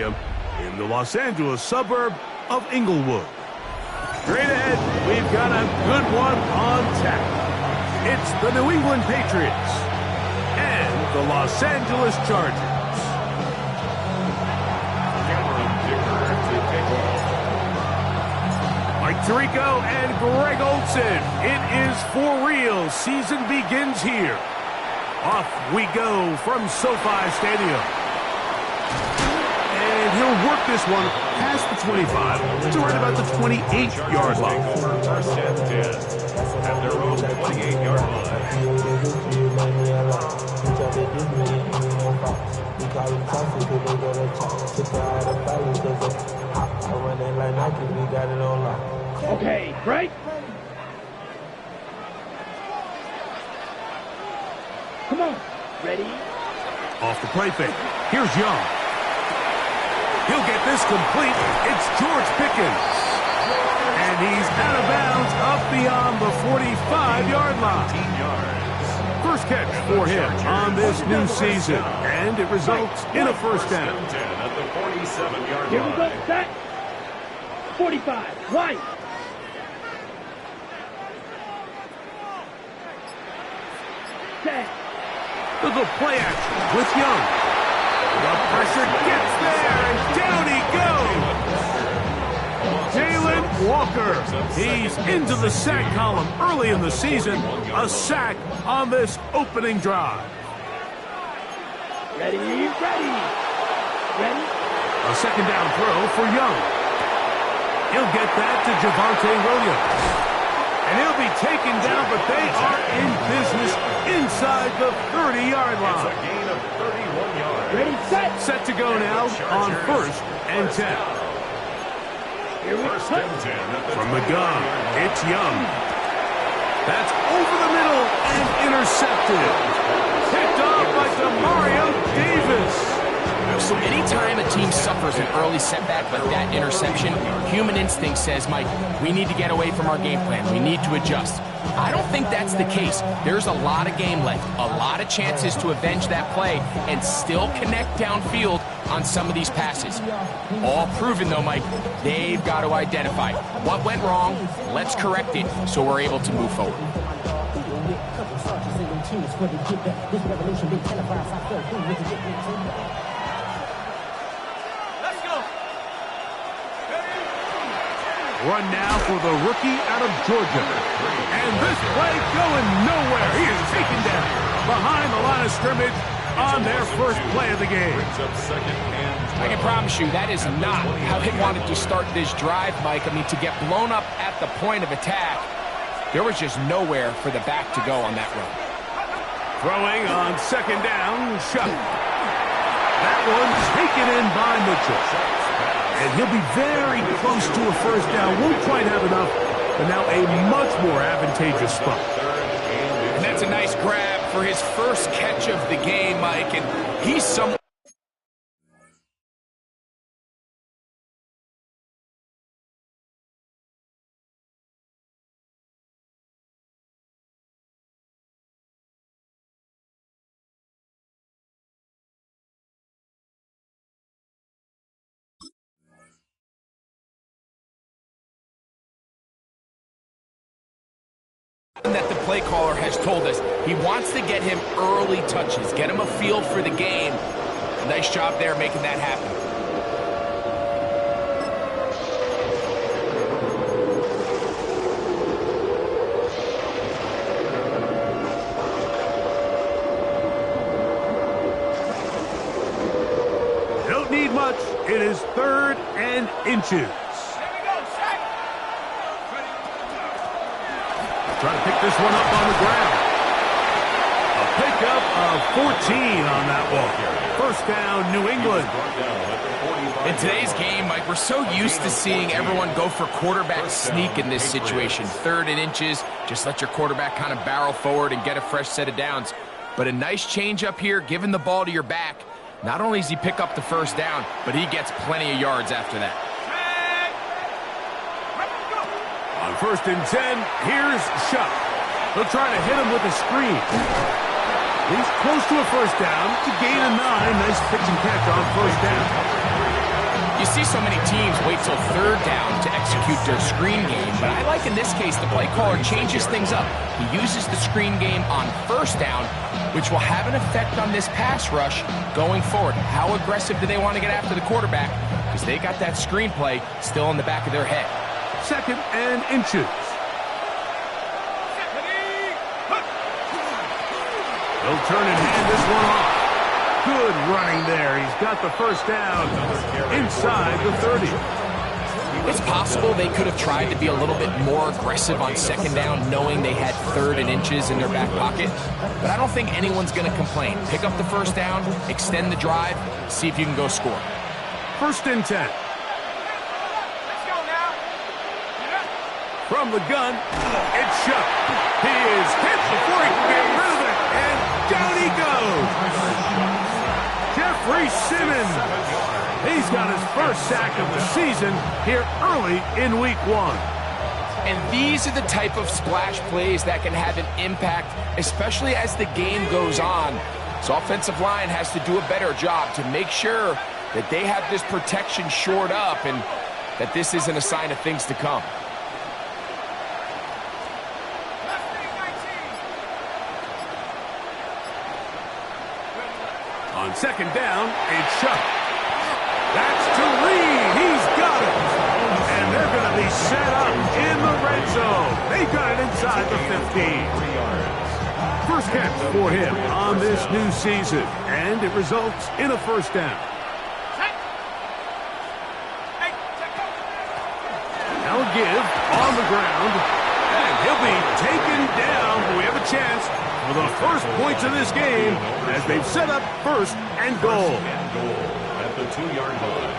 in the Los Angeles suburb of Inglewood. Straight ahead, we've got a good one on tap. It's the New England Patriots and the Los Angeles Chargers. Mike Tirico and Greg Olsen. It is for real. Season begins here. Off we go from SoFi Stadium. And he'll work this one past the 25 to right about the 28-yard line. First and 10 at their own 28-yard line. Okay, break. Come on. Ready? Off the play fake. Here's Young. He'll get this complete. It's George Pickens. And he's out of bounds up beyond the 45-yard line. 15 yards. First catch for him on this new season. And it results in a first down. First and 10 at the 47-yard Here we go. line. Set. 45. Right. Set. The play action with Young. The pressure gets there, and down he goes. Jalen Walker. He's into the sack column early in the season. A sack on this opening drive. Ready. Ready. Ready. A second down throw for Young. He'll get that to Javonte Williams. And he'll be taken down, but they are in business inside the 30-yard It's a line. gain of 31 yards. Ready. Set. Set to go now on first and 10. Here we First go. and 10 at the From the 20-yard gun, line. it's Young. That's over the middle and intercepted. Picked off by Demario Davis. So anytime a team suffers an early setback like that interception, human instinct says, Mike, we need to get away from our game plan. We need to adjust. I don't think that's the case. There's a lot of game left, a lot of chances to avenge that play and still connect downfield on some of these passes. All proven, though, Mike, they've got to identify what went wrong, let's correct it so we're able to move forward. Run now for the rookie out of Georgia. And this play going nowhere. He is taken down behind the line of scrimmage on their first play of the game. Brings up second and I can promise you that is not how they wanted to start this drive, Mike. I mean, to get blown up at the point of attack, there was just nowhere for the back to go on that run. Throwing on second down, Shuck. That one taken in by Mitchell. And he'll be very close to a first down. Won't quite have enough, but now a much more advantageous spot. And that's a nice grab for his first catch of the game, Mike. And he's some. That the play caller has told us. He wants to get him early touches, get him a feel for the game. Nice job there making that happen. Don't need much. It is third and inches. Trying to pick this one up on the ground. A pickup of 14 on that one. First down, New England. In today's game, Mike, we're so used to seeing everyone go for quarterback sneak in this situation. Third and inches, just let your quarterback kind of barrel forward and get a fresh set of downs. But a nice change up here, giving the ball to your back. Not only does he pick up the first down, but he gets plenty of yards after that. On first and 10, here's Shuck. They'll try to hit him with a screen. He's close to a first down to gain a 9. Nice pitch and catch on first down. see so many teams wait till third down to execute their screen game, but I like in this case the play caller changes things up. He uses the screen game on first down, which will have an effect on this pass rush going forward. How aggressive do they want to get after the quarterback? Because they got that screen play still in the back of their head. 2nd and inches. He'll turn and hand this one off. Good running there. He's got the first down inside the 30. It's possible they could have tried to be a little bit more aggressive on 2nd down, knowing they had 3rd and inches in their back pocket. But I don't think anyone's going to complain. Pick up the first down, extend the drive, see if you can go score. 1st and 10. From the gun, it's Shough. He is hit before he can get rid of it, and down he goes. Jeffrey Simmons. He's got his first sack of the season here early in week 1. And these are the type of splash plays that can have an impact, especially as the game goes on. So offensive line has to do a better job to make sure that they have this protection shored up and that this isn't a sign of things to come. On 2nd down, it's Shough. That's to Reed. He's got it. And they're going to be set up in the red zone. They got it inside the 15. First catch for him on this new season, and it results in a first down. Now a give on the ground, and he'll be taken down. We have a chance for the first points of this game as they've set up 1st and goal. At the 2-yard line.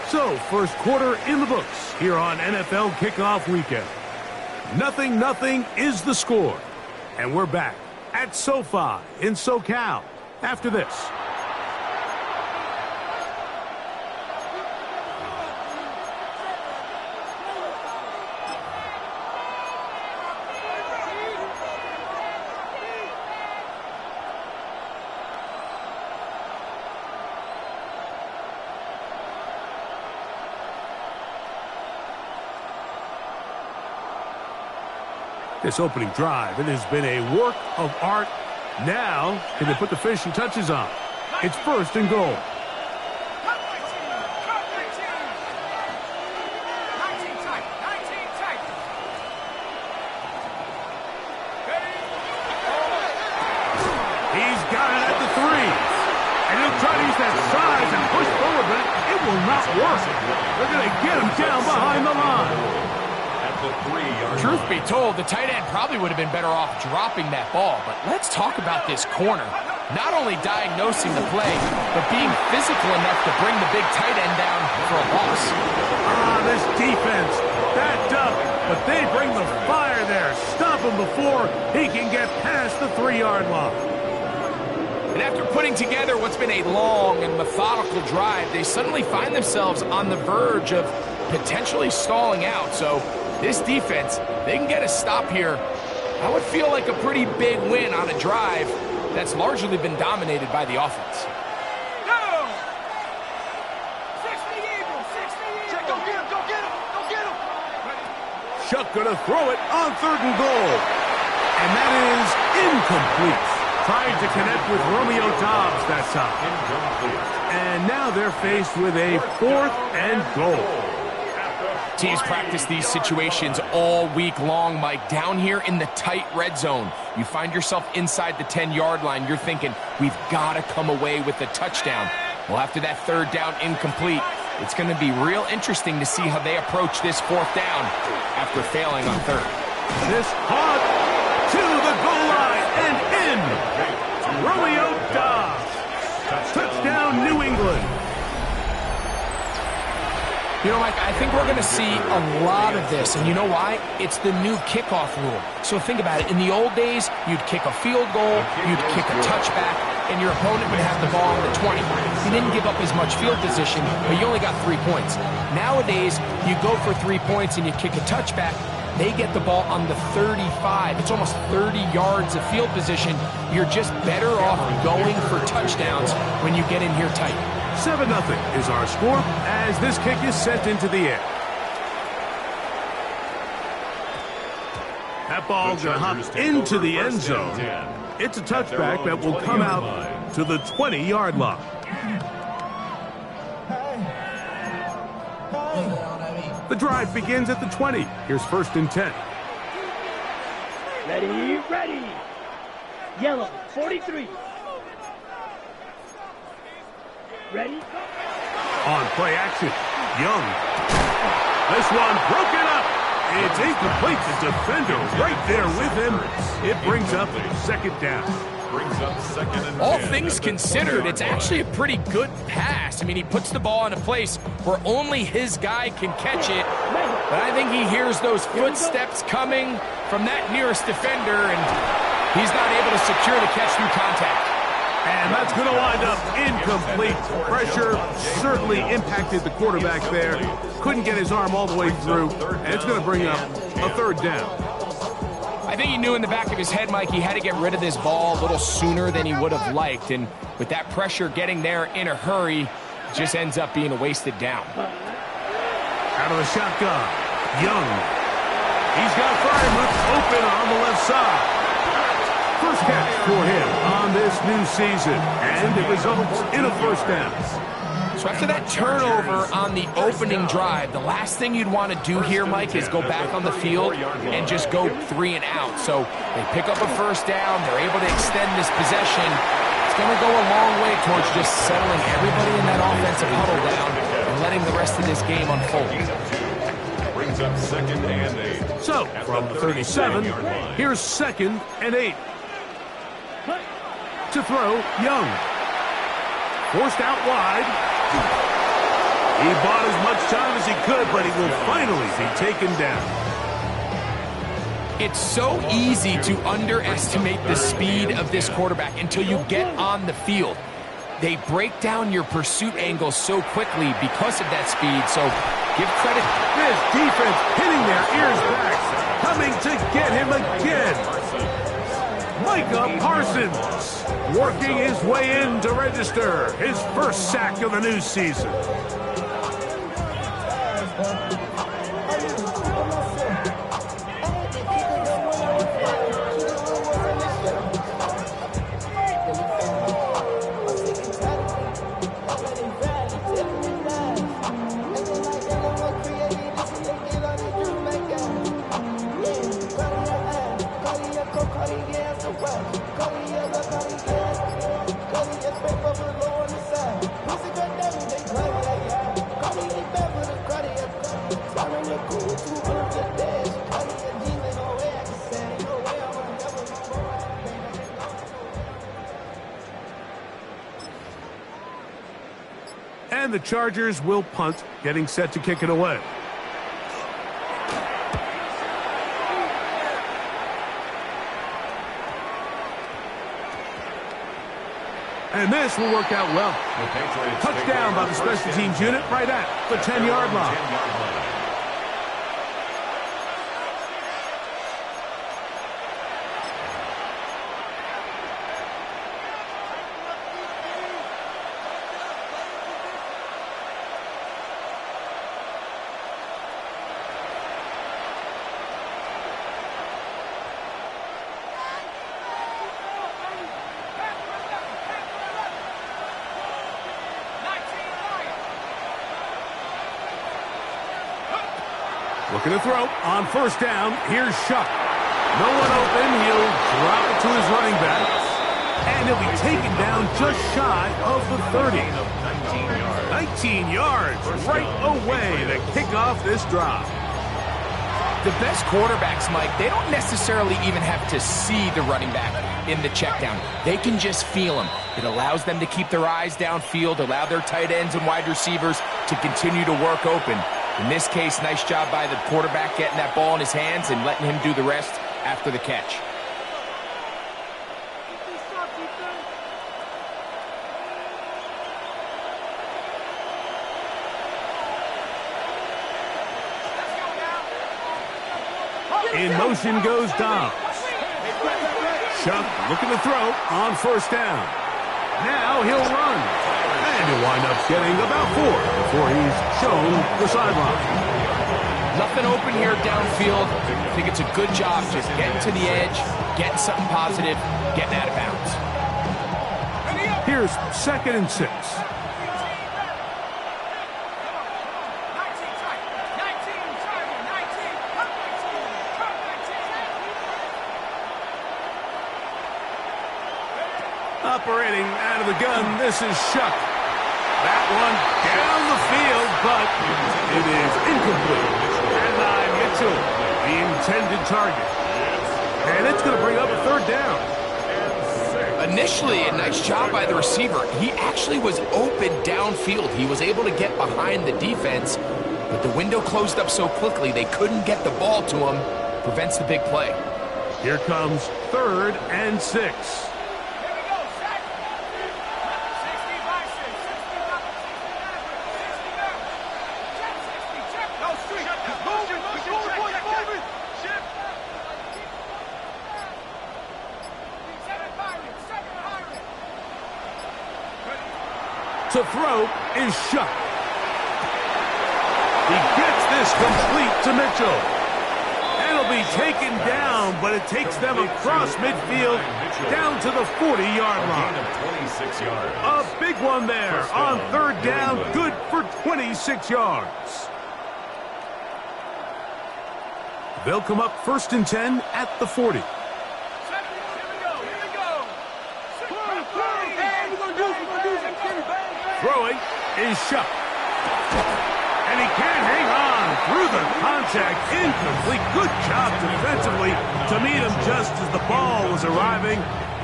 So, first quarter in the books here on NFL Kickoff Weekend. 0-0 is the score. And we're back at SoFi in SoCal after this. This opening drive, it has been a work of art. Now, can they put the finishing touches on? It's 1st and goal. He's got it at the 3. And he'll try to use that size and push forward, but it will not work. They're going to get him down behind the line. Truth be told, the tight end probably would have been better off dropping that ball. But let's talk about this corner. Not only diagnosing the play, but being physical enough to bring the big tight end down for a loss. This defense backed up, but they bring the fire there. Stop him before he can get past the 3-yard line. And after putting together what's been a long and methodical drive, they suddenly find themselves on the verge of potentially stalling out. So this defense, they can get a stop here. That would feel like a pretty big win on a drive that's largely been dominated by the offense. Shough gonna throw it on 3rd and goal. And that is incomplete. Trying to connect with Romeo Doubs that time. And now they're faced with a 4th and goal. Teams practice these situations all week long, Mike. Down here in the tight red zone, you find yourself inside the 10-yard line. You're thinking, we've got to come away with a touchdown. Well, after that 3rd down incomplete, it's going to be real interesting to see how they approach this 4th down after failing on 3rd. This hog to the goal line and in. Romeo Doubs. Touchdown, New England. You know, Mike, I think we're going to see a lot of this, and you know why? It's the new kickoff rule. So think about it. In the old days, you'd kick a field goal, you'd kick a touchback, and your opponent would have the ball on the 20. You didn't give up as much field position, but you only got 3 points. Nowadays, you go for 3 points and you kick a touchback, They get the ball on the 35. It's almost 30 yards of field position. You're just better off going for touchdowns when you get in here tight. 7-0 is our score as this kick is sent into the air. That ball going to hop into the end zone. It's a touchback that will come out to the 20-yard line. The drive begins at the 20. Here's 1st and 10. Ready, ready. Yellow, 43. Ready? On play action, Young. This one broken up. It's incomplete. The defender right there with him. It brings up 2nd down. All things considered, it's actually a pretty good pass. I mean, he puts the ball in a place where only his guy can catch it. But I think he hears those footsteps coming from that nearest defender, and he's not able to secure the catch through contact. And that's going to wind up incomplete. Pressure certainly impacted the quarterback there. Couldn't get his arm all the way through, and it's going to bring up a 3rd down. I think he knew in the back of his head, Mike, he had to get rid of this ball a little sooner than he would have liked. And with that pressure getting there in a hurry, it just ends up being a wasted down. Out of the shotgun, Young. He's got Freiermuth open on the left side. First catch for him on this new season, and it results in a 1st down. So after that turnover on the opening drive, the last thing you'd want to do here, Mike, is go back on the field and just go 3 and out. So they pick up a 1st down. They're able to extend this possession. It's going to go a long way towards just settling everybody in that offensive huddle down and letting the rest of this game unfold. Brings up 2nd and 8. So from the 37, here's 2nd and 8. To throw, Young. Forced out wide. He bought as much time as he could, but he will finally be taken down. It's so easy to underestimate the speed of this quarterback until you get on the field. They break down your pursuit angle so quickly because of that speed, so give credit. This defense hitting their ears back, coming to get him again. Micah Parsons working his way in to register his 1st sack of the new season. And the Chargers will punt, getting set to kick it away. And this will work out well. Touchdown by the special teams unit right at the 10-yard line. Looking to throw on 1st down. Here's Shuck. No one open. He'll drop it to his running back. And he'll be taken down just shy of the 30. 19 yards right away to kick off this drive. The best quarterbacks, Mike, they don't necessarily even have to see the running back in the check down. They can just feel him. It allows them to keep their eyes downfield, allow their tight ends and wide receivers to continue to work open. In this case, nice job by the quarterback getting that ball in his hands and letting him do the rest after the catch. In motion goes Dobbs. Chuck looking to throw on first down. Now he'll run. And he'll wind up getting about 4 before he's shown the sideline. Nothing open here downfield. I think it's a good job just getting to the edge, getting something positive, getting out of bounds. Here's 2nd and 6. Operating out of the gun, this is Shuck. That one down the field, but it is incomplete. And Mitchell, the intended target. And it's going to bring up a 3rd down. Initially, a nice job by the receiver. He actually was open downfield. He was able to get behind the defense, but the window closed up so quickly they couldn't get the ball to him. Prevents the big play. Here comes 3rd and 6. To throw is Shuck. He gets this complete to Mitchell. And it'll be taken down, but it takes them across midfield down to the 40-yard line. 26 yards. A big one there on 3rd down, good for 26 yards. They'll come up 1st and 10 at the 40. Throwing is Shuck. And he can't hang on through the contact. Incomplete. Good job defensively to meet him just as the ball was arriving.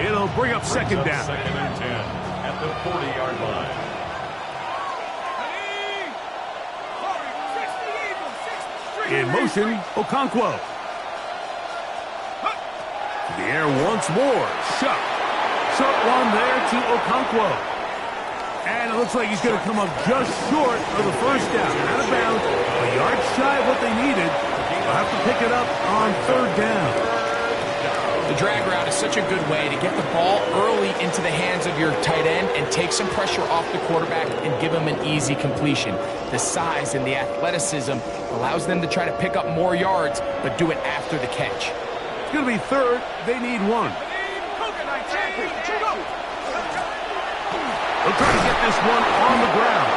It'll bring up 2nd down. 2nd and 10 at the 40-yard line. In motion, Okonkwo. To the air once more. Shuck. Short one there to Okonkwo. And it looks like he's going to come up just short of the 1st down. Out of bounds, a yard shy of what they needed. They'll have to pick it up on 3rd down. The drag route is such a good way to get the ball early into the hands of your tight end and take some pressure off the quarterback and give him an easy completion. The size and the athleticism allows them to try to pick up more yards, but do it after the catch. It's going to be 3rd. They need 1. They'll try to get this one on the ground.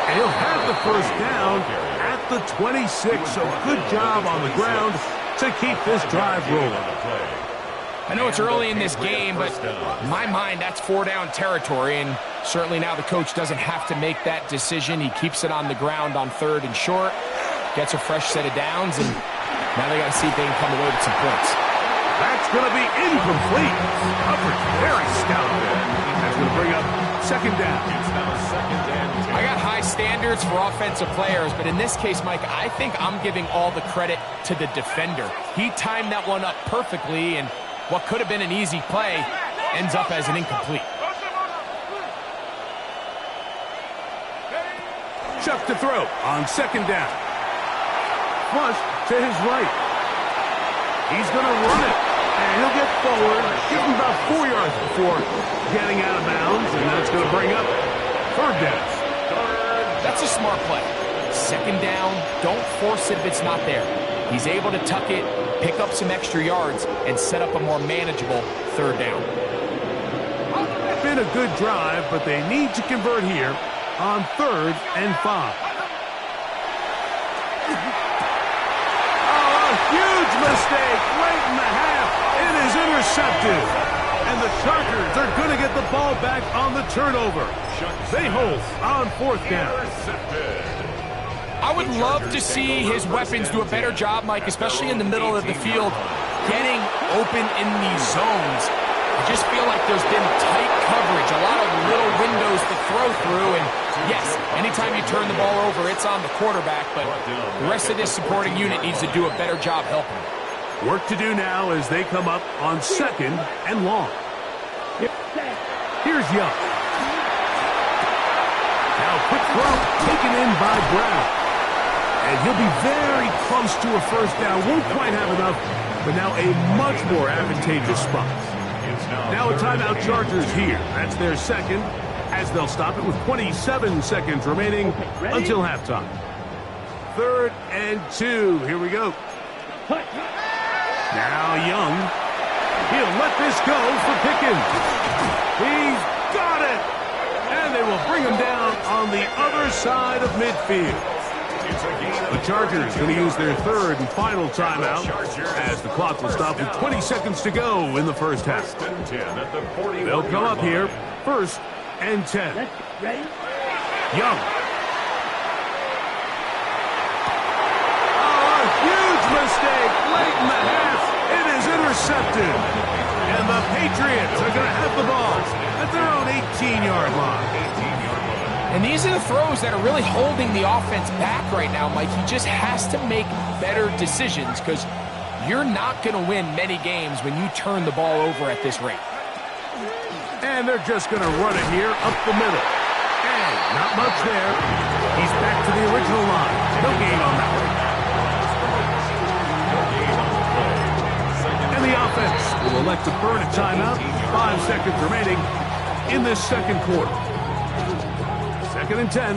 And he'll have the 1st down at the 26. So good job on the ground to keep this drive rolling. I know it's early in this game, but in my mind, that's 4-down territory. And certainly now the coach doesn't have to make that decision. He keeps it on the ground on 3rd and short, gets a fresh set of downs, and now they got to see if they can come away with some points. That's going to be incomplete. Coverage very stout there. That's going to bring up 2nd down. I got high standards for offensive players, but in this case, Mike, I think I'm giving all the credit to the defender. He timed that one up perfectly, and what could have been an easy play ends up as an incomplete. Chuck to throw on 2nd down. Flush to his right. He's going to run it, and he'll get forward. Give him about 4 yards before getting out of bounds, and that's going to bring up 3rd down. That's a smart play. 2nd down, don't force it if it's not there. He's able to tuck it, pick up some extra yards, and set up a more manageable 3rd down. Been a good drive, but they need to convert here on 3rd and 5. Huge mistake late in the half. It is intercepted. And the Sharkers are going to get the ball back on the turnover. They hold on 4th down. I would love to see his weapons do a better job, Mike, especially in the middle of the field, getting open in these zones. I just feel like there's been tight coverage, a lot of little windows to throw through, and yes, anytime you turn the ball over, it's on the quarterback, but the rest of this supporting unit needs to do a better job helping him. Work to do now as they come up on 2nd and long. Here's Young. Now quick throw taken in by Brown. And he'll be very close to a first down. Won't quite have enough, but now a much more advantageous spot. Now a timeout Chargers here. That's their second, as they'll stop it with 27 seconds remaining until halftime. 3rd and 2. Here we go. Now Young. He'll let this go for Pickens. He's got it. And they will bring him down on the other side of midfield. The Chargers going to use their 3rd and final timeout as the clock will stop with 20 seconds to go in the first half. They'll come up here, 1st and 10. Ready? Young. Oh, a huge mistake late in the half. It is intercepted. And the Patriots are going to have the ball at their own 18-yard line. And these are the throws that are really holding the offense back right now, Mike. He just has to make better decisions because you're not going to win many games when you turn the ball over at this rate. And they're just going to run it here up the middle. And not much there. He's back to the original line. No gain on that one. And the offense will elect to burn a timeout. 5 seconds remaining in this second quarter. 2nd and 10.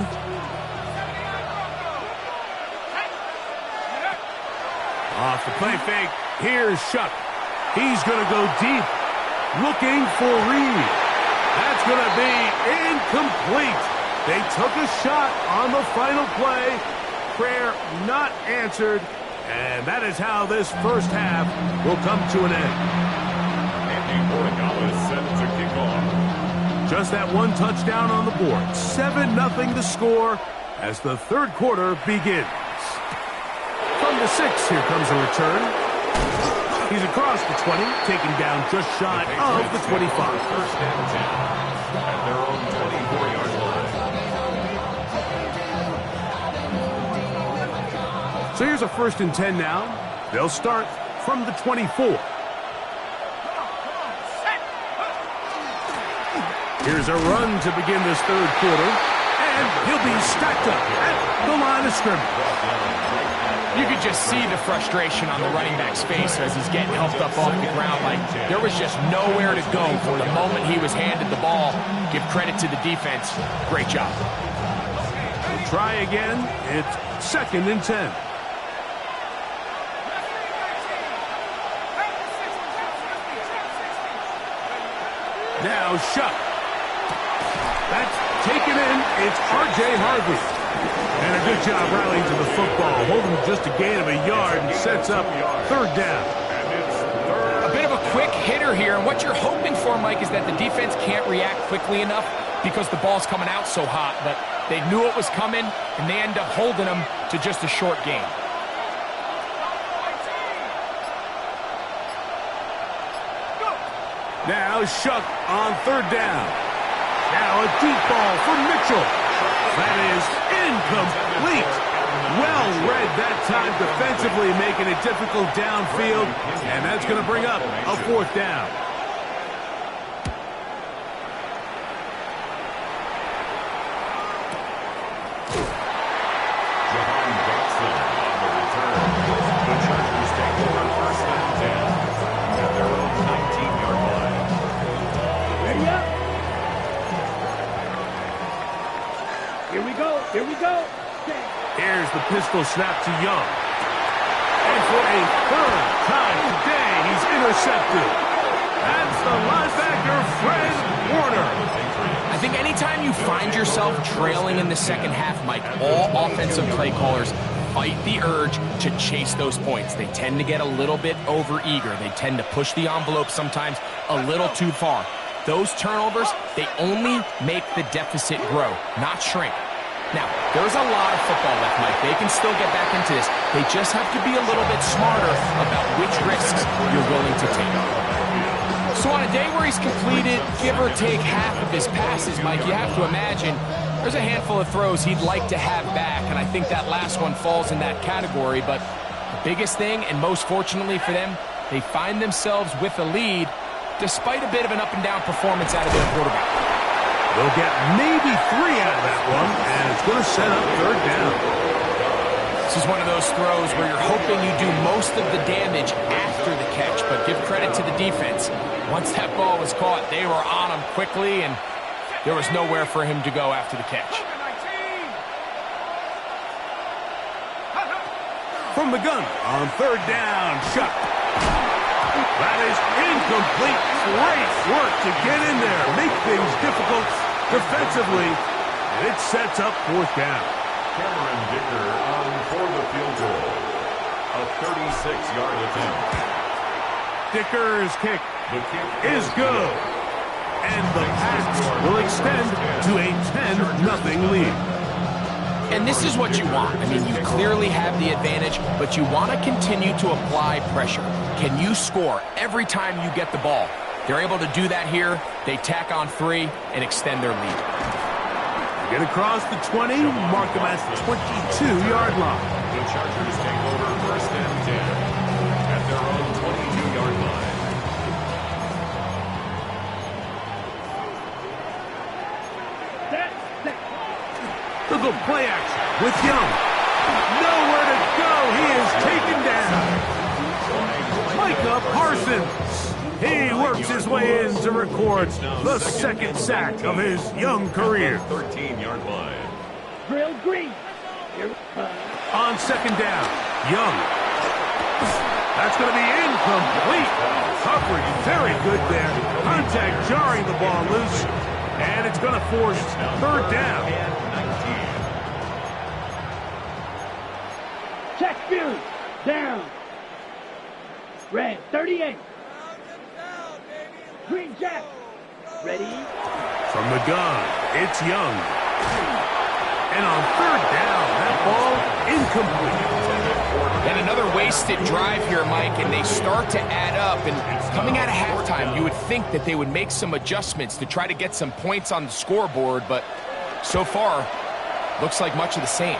Off the play fake. Here's Shuck. He's going to go deep. Looking for Reed. That's going to be incomplete. They took a shot on the final play. Prayer not answered. And that is how this first half will come to an end. Andy Borregales sends a kickoff. Just that one touchdown on the board. 7-0 to score as the 3rd quarter begins. From the 6, here comes a return. He's across the 20, taken down just shy of the 25. 1st and 10 at their own 24-yard line. So here's a 1st and 10 now. They'll start from the 24. Here's a run to begin this 3rd quarter, and he'll be stacked up at the line of scrimmage. You could just see the frustration on the running back's face as he's getting helped up off the ground. Like, there was just nowhere to go from the moment he was handed the ball. Give credit to the defense. Great job. We'll try again. It's 2nd and 10. Now Shuck. That's taken in. It's R.J. Harvey. And a good job rallying to the football. Holding just a gain of a yard and sets up 3rd down. A bit of a quick hitter here. And what you're hoping for, Mike, is that the defense can't react quickly enough because the ball's coming out so hot. But they knew it was coming, and they end up holding them to just a short gain. Now Shuck on 3rd down. Now a deep ball for Mitchell. That is incomplete. Well read that time defensively, making it difficult downfield. And that's going to bring up a 4th down. Jahan Dotson on the return. The Chargers take over 1st and 10 at their own 19-yard line. Ready up. Here we go. Here we go. Here's the pistol snap to Young. And for a 3rd time today, he's intercepted. That's the linebacker, Fred Warner. I think anytime you find yourself trailing in the second half, Mike, all offensive play callers fight the urge to chase those points. They tend to get a little bit overeager. They tend to push the envelope sometimes a little too far. Those turnovers, they only make the deficit grow, not shrink. Now, there's a lot of football left, Mike. They can still get back into this. They just have to be a little bit smarter about which risks you're willing to take. So on a day where he's completed, give or take half of his passes, Mike, you have to imagine there's a handful of throws he'd like to have back, and I think that last one falls in that category. But the biggest thing, and most fortunately for them, they find themselves with a lead despite a bit of an up-and-down performance out of their quarterback. They'll get maybe 3 out of that one, and it's going to set up 3rd down. This is one of those throws where you're hoping you do most of the damage after the catch, but give credit to the defense. Once that ball was caught, they were on him quickly, and there was nowhere for him to go after the catch. From the gun on third down, Shuck. That is incomplete. Great work to get in there, make things difficult defensively, and it sets up fourth down. Cameron Dicker on for the field goal. A 36-yard attempt. Dicker's kick The kick is good. And the pass will extend to a 10-0 lead. And this is what you want. I mean, you clearly have the advantage, but you want to continue to apply pressure. Can you score every time you get the ball? They're able to do that here. They tack on 3 and extend their lead. Get across the 20, mark them at the 22-yard line. The Chargers take over first and 10 at their own 22-yard line. To the play action with Young. Nowhere to go. He is taken down. Micah Parsons. He works his way in to record the second sack of his young career. 13-yard line. Drill green. On second down, Young. That's going to be incomplete. Coverage very good there. Contact jarring the ball loose. And it's going to force third down. Check view. Down. Red 38. Green Jack. Ready. From the gun, it's Young. And on third down, that ball incomplete. And another wasted drive here, Mike, and they start to add up. And coming out of halftime, you would think that they would make some adjustments to try to get some points on the scoreboard, but so far, looks like much of the same.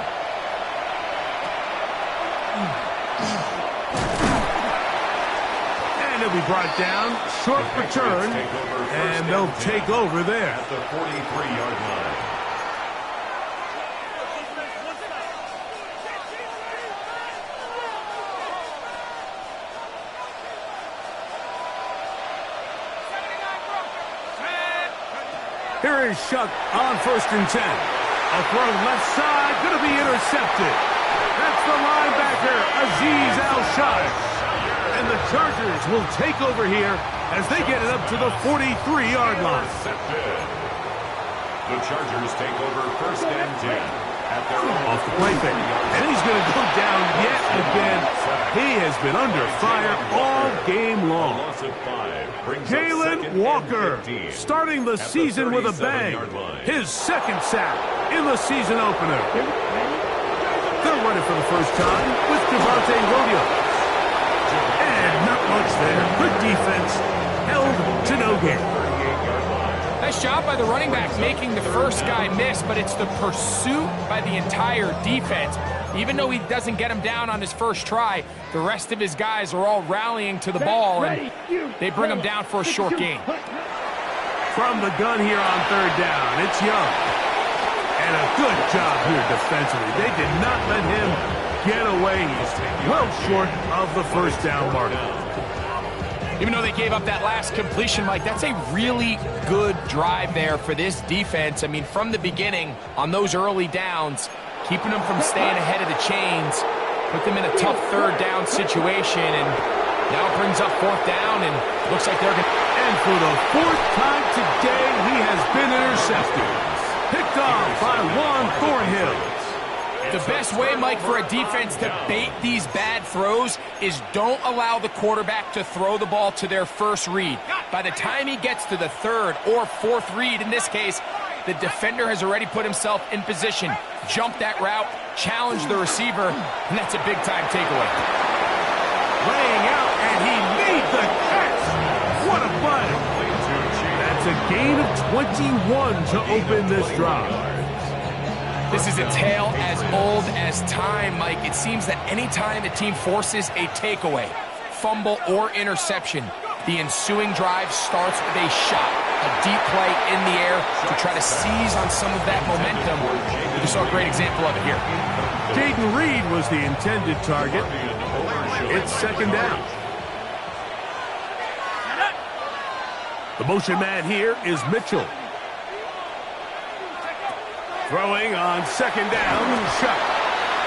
And it'll be brought down, short return, and they'll take over there. At the 43-yard line. Here is Shuck on first and 10. A throw left side, going to be intercepted. That's the linebacker, Azeez Al-Shaair. And the Chargers will take over here as they get it up to the 43-yard line. The Chargers take over first and 10 at their own. Off the play fake. And he's going to go down yet again. He has been under fire all game long. Loss of 5 brings up Kalen second Walker and 15 starting the at season with a bang. 37-yard line. His second sack in the season opener. They're running for the first time with Javonte Williams. And not much there. Good defense. Held to no gain. 38-yard line. Nice job by the running back making the first guy miss, but it's the pursuit by the entire defense. Even though he doesn't get him down on his first try, the rest of his guys are all rallying to the ball, and they bring him down for a short gain. From the gun here on third down, it's Young. And a good job here defensively. They did not let him get away. He's well short of the first down mark. Even though they gave up that last completion, Mike, that's a really good drive there for this defense. I mean, from the beginning, on those early downs, keeping them from staying ahead of the chains, put them in a tough third down situation, and now it brings up fourth down, and looks like they're going to... And for the fourth time today, he has been intercepted. Picked off by Juan Thornhill. The best way, Mike, for a defense to bait these bad throws is don't allow the quarterback to throw the ball to their first read. By the time he gets to the third or fourth read, in this case, the defender has already put himself in position, jump that route, challenge the receiver, and that's a big-time takeaway. Laying out, and he made the catch. What a play. That's a gain of 21 to open this drive. This is a tale as old as time, Mike. It seems that any time a team forces a takeaway, fumble, or interception, the ensuing drive starts with a shot, a deep play in the air to try to seize on some of that momentum. We saw a great example of it here. Jaden Reed was the intended target. It's second down. The motion man here is Mitchell. Throwing on second down, shot.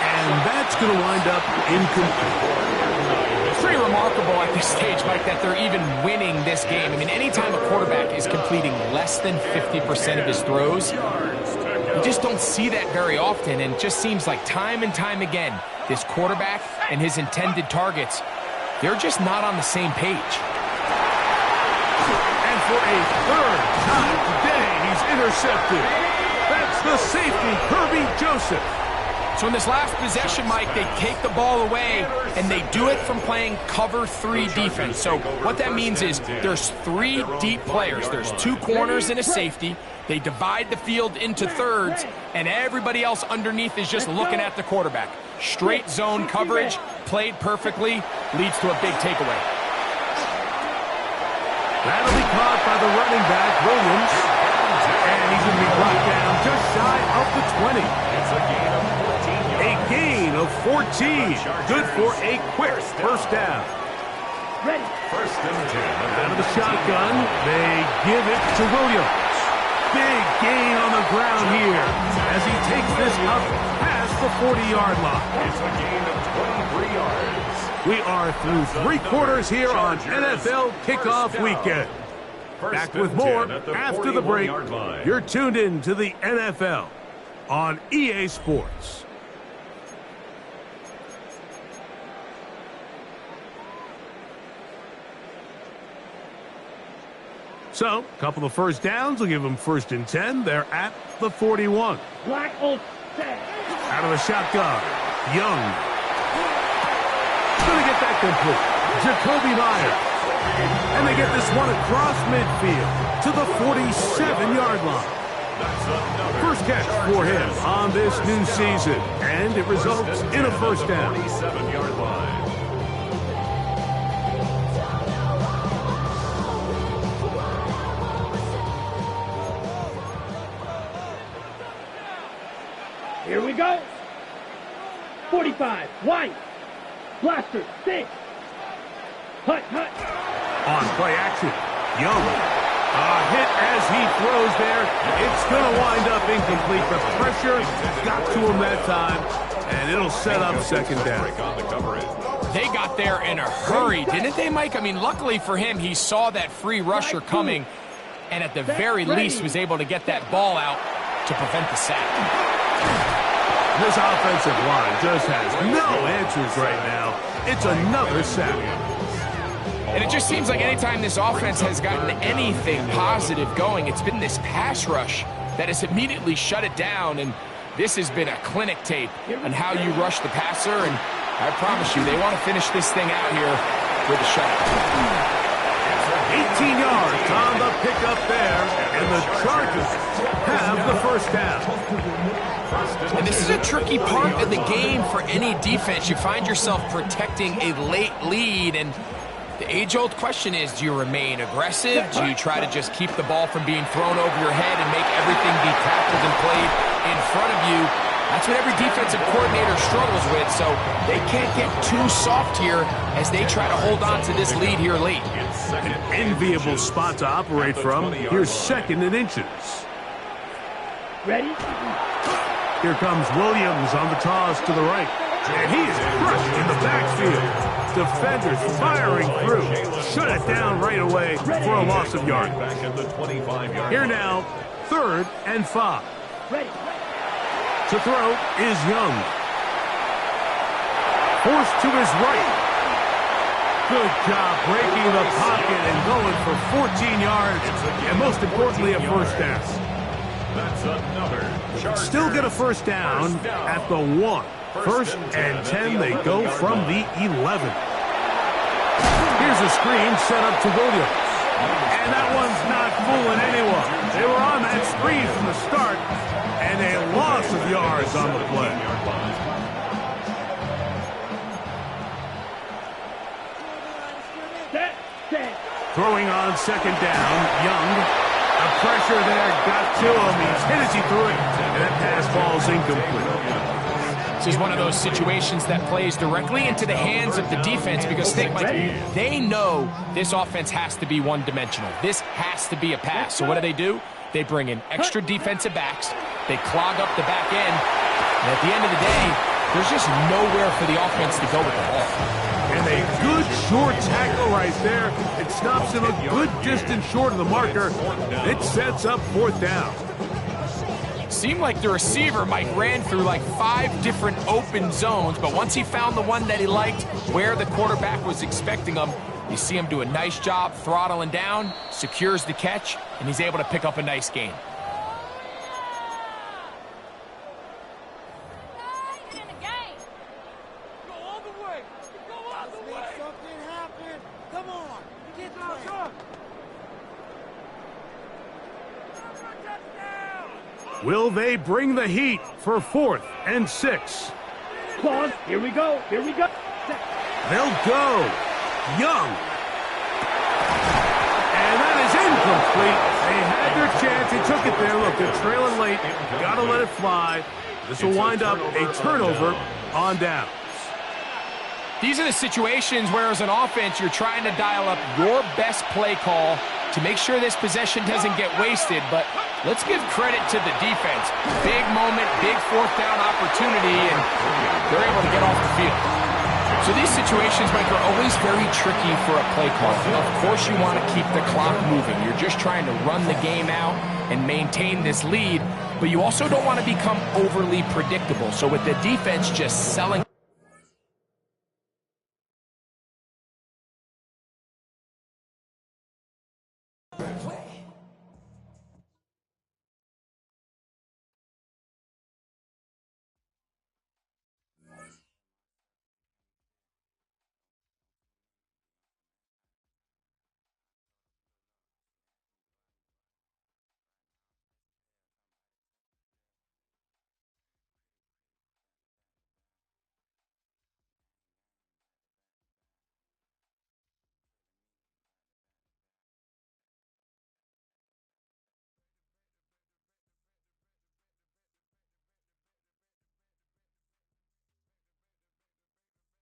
And that's going to wind up incomplete. It's pretty remarkable at this stage, Mike, that they're even winning this game. I mean, anytime a quarterback is completing less than 50% of his throws, you just don't see that very often, and it just seems like time and time again, this quarterback and his intended targets, they're just not on the same page. And for a third time today, he's intercepted. That's the safety, Kirby Joseph. So in this last possession, Mike, they take the ball away, and they do it from playing cover 3 defense. So what that means is there's 3 deep players. There's 2 corners and a safety. They divide the field into thirds, and everybody else underneath is just looking at the quarterback. Straight zone coverage, played perfectly, leads to a big takeaway. That'll be caught by the running back, Williams. And he's going to be brought down just shy of the 20. It's a gain of 14 yards. A gain of 14. Good for a quick first down. Ready. First and 10. Out of the shotgun, they give it to Williams. Big gain on the ground here as he takes this up past the 40-yard line. It's a gain of 23 yards. We are through 3 quarters here on NFL Kickoff Weekend. Back with more after the break. You're tuned in to the NFL on EA Sports. So, a couple of first downs will give them first and 10. They're at the 41. Black Oak set. Out of the shotgun, Young. Going to get that complete. Jacoby Myers. And they get this one across midfield to the 47-yard line. First catch for him on this new season, and it results in a first down. 47-yard line. Here we go. 45. White. Blaster. 6. Hut. On play action, Young. A hit as he throws there. It's going to wind up incomplete. The pressure got to him that time, and it'll set up second down. They got there in a hurry, didn't they, Mike? I mean, luckily for him, he saw that free rusher coming, and at the very least was able to get that ball out to prevent the sack. This offensive line just has no answers right now. It's another sack. And it just seems like anytime this offense has gotten anything positive going, it's been this pass rush that has immediately shut it down. And this has been a clinic tape on how you rush the passer. And I promise you, they want to finish this thing out here with a shutout. 18 yards on the pickup there, and the Chargers have the first down. And this is a tricky part of the game for any defense. You find yourself protecting a late lead, and the age-old question is, do you remain aggressive? Do you try to just keep the ball from being thrown over your head and make everything be tackled and played in front of you? That's what every defensive coordinator struggles with, so they can't get too soft here as they try to hold on to this lead here late. An enviable spot to operate from. Here's second and inches. Ready? Here comes Williams on the toss to the right. And he is crushed in the backfield. Defenders firing through. Shut it down right away for a loss of yard. Here now, 3rd and 5. Ready. To throw is Young. Forced to his right. Good job breaking the pocket and going for 14 yards. And most importantly, a first down. That's another. Still get a first down at the 1. 1st and 10, they go from the 11. Here's a screen set up to Williams. And that one's not fooling anyone. They were on that screen from the start, and a loss of yards on the play. Set. Throwing on second down, Young. The pressure there got to him. He's hit as he threw it, and that pass ball's incomplete. This is one of those situations that plays directly into the hands of the defense because they know this offense has to be one-dimensional. This has to be a pass. So what do? They bring in extra defensive backs. They clog up the back end. And at the end of the day, there's just nowhere for the offense to go with the ball. And a good short tackle right there. It stops him a good distance short of the marker. It sets up 4th down. Seemed like the receiver, Mike, ran through like 5 different open zones, but once he found the one that he liked, where the quarterback was expecting him, you see him do a nice job throttling down, secures the catch, and he's able to pick up a nice gain. Will they bring the heat for 4th and 6? Pause. Here we go. Here we go. They'll go. Young. And that is incomplete. They had their chance. They took it there. Look, they're trailing late. Got to let it fly. This will wind up a turnover on downs. These are the situations where, as an offense, you're trying to dial up your best play call to make sure this possession doesn't get wasted, but let's give credit to the defense. Big moment, big 4th down opportunity, and they're able to get off the field. So these situations, Mike, are always very tricky for a play call. Of course you want to keep the clock moving. You're just trying to run the game out and maintain this lead, but you also don't want to become overly predictable. So with the defense just selling